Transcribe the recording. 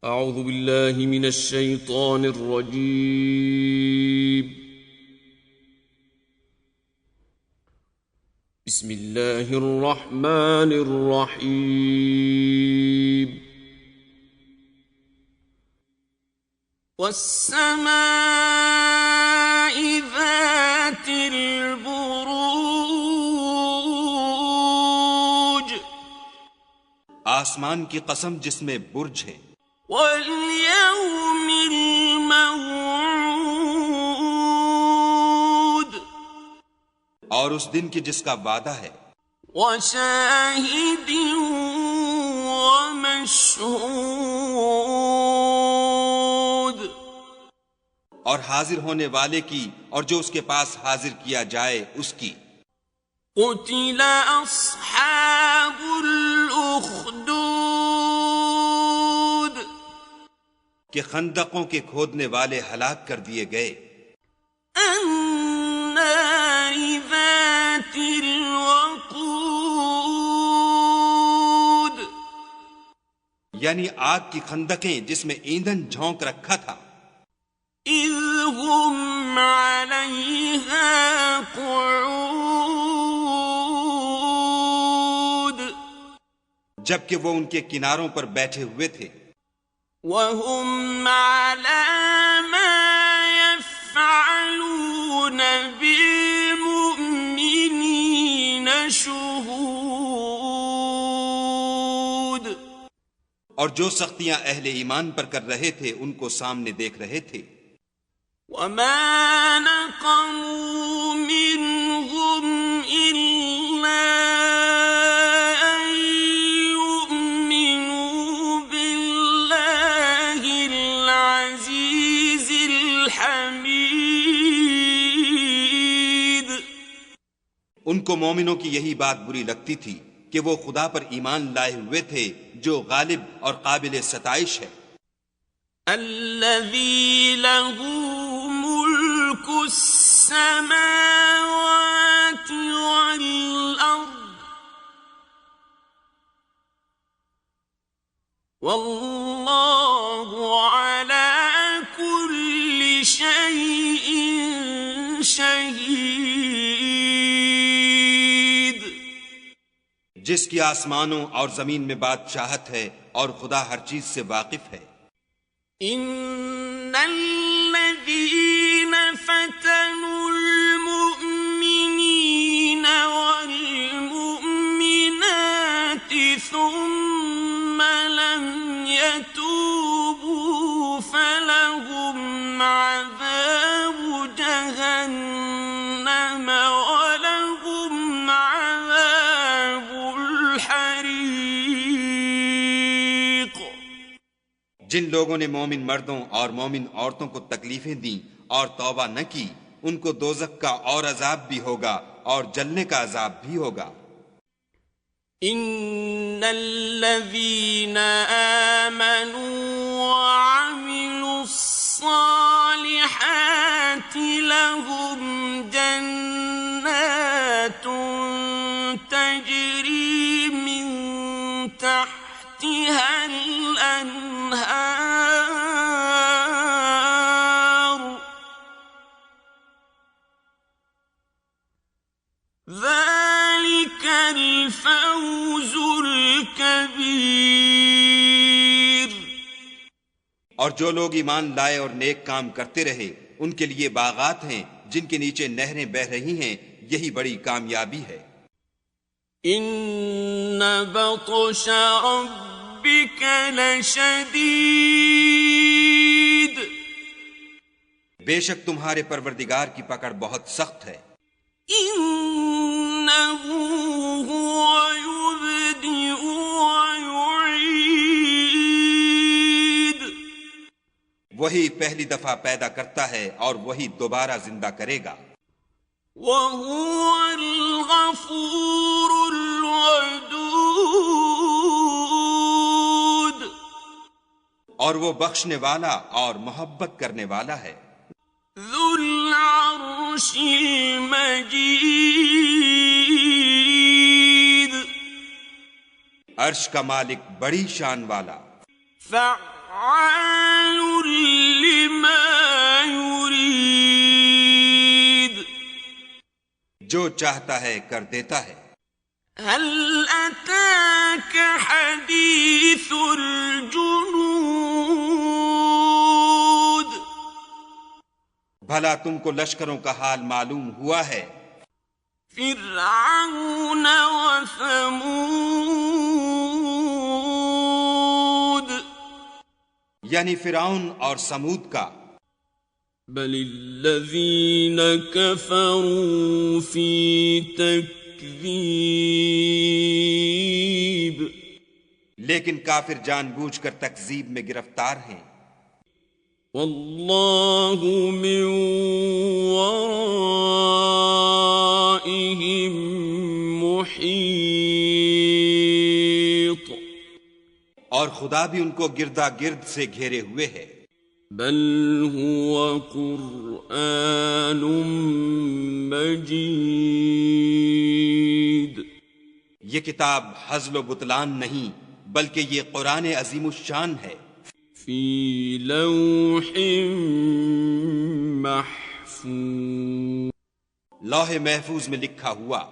أعوذ بالله من الشيطان الرجيم. بسم الله الرحمن الرحيم. والسماء ذات البروج، آسمان کی قسم جس میں برج ہے، واليوم الموعود، اور اس دن کی جس کا وعدہ ہے، وشاہد ومشہود، اور حاضر ہونے والے کی اور جو اس کے پاس حاضر کیا جائے اس کی۔ قتل اصحاب الاخدود، کہ خندقوں کے کھودنے والے ہلاک کر دیے گئے۔ النار ذات الوقود، یعنی آگ کی خندقیں جس میں ایندھن جھونک رکھا تھا۔ اذ هم علیہا قعود، جبکہ وہ ان کے کناروں پر بیٹھے ہوئے تھے۔ وهم على ما يفعلون بالمؤمنين شهود، اور جو سختیاں اہل ایمان پر کر رہے تھے ان کو سامنے دیکھ رہے تھے۔ وما نقموا منهم إلا أن يؤمنوا بالله العزيز الحميد، ان کو مومنوں کی یہی بات بری لگتی تھی کہ وہ خدا پر ایمان لائے ہوئے تھے جو غالب اور قابل ستائش ہے۔ الذي له ملك السماوات والأرض والله على كل شيء شهيد، جس کی آسمانوں اور زمین میں بادشاہت ہے اور خدا ہر چیز سے واقف ہے۔ ان الذين فتنوا المؤمنين والمؤمنات ثم لم يتوبوا فلهم عذاب جهنم ولهم عذاب الحريق، جن لوگوں نے مومن مردوں اور مومن عورتوں کو تکلیفیں دیں اور توبہ نہ کی ان کو دوزخ کا اور عذاب بھی ہوگا اور جلنے کا عذاب بھی ہوگا۔ ان الذين آمنوا وعملوا الصالحات لهم جنات تجري من تحتها الأنهار، ذلك الفوز الكبير، اور جو لوگ ایمان لائے اور نیک کام کرتے رہے ان کے لیے باغات ہیں جن کے نیچے نہریں بہ رہی ہیں، یہی بڑی کامیابی ہے۔ ان بطش ربك لشدید، بے شک تمہارے پروردگار کی پکڑ بہت سخت ہے۔ انه هو يبدئ ويعيد، وہی پہلی دفعہ پیدا کرتا ہے اور وہی دوبارہ زندہ کرے گا۔ وهو الغفور الودود، اور وہ بخشنے والا اور محبت کرنے والا ہے۔ ذو العرش المجید، عرش کا مالک بڑی شان والا۔ فعال فعال لما يريد جو چاہتا ہے کر دیتا ہے. هل أتاك حديث الجنود بھلا تم کو لشکروں کا حال معلوم ہوا ہے؟ فرعون وثمود یعنی فرعون اور سمود کا. بل الذين كفروا في تكذيب لیکن کافر جان بوجھ کر تکذیب میں گرفتار ہیں. والله من ورائهم محيط اور خدا بھی ان کو گردا گرد سے گھیرے ہوئے ہے. بل هو قرآن مجید یہ کتاب ہزل و بطلان نہیں بلکہ یہ قرآن عظیم الشان ہے. فی لوح محفوظ لوح محفوظ میں لکھا ہوا.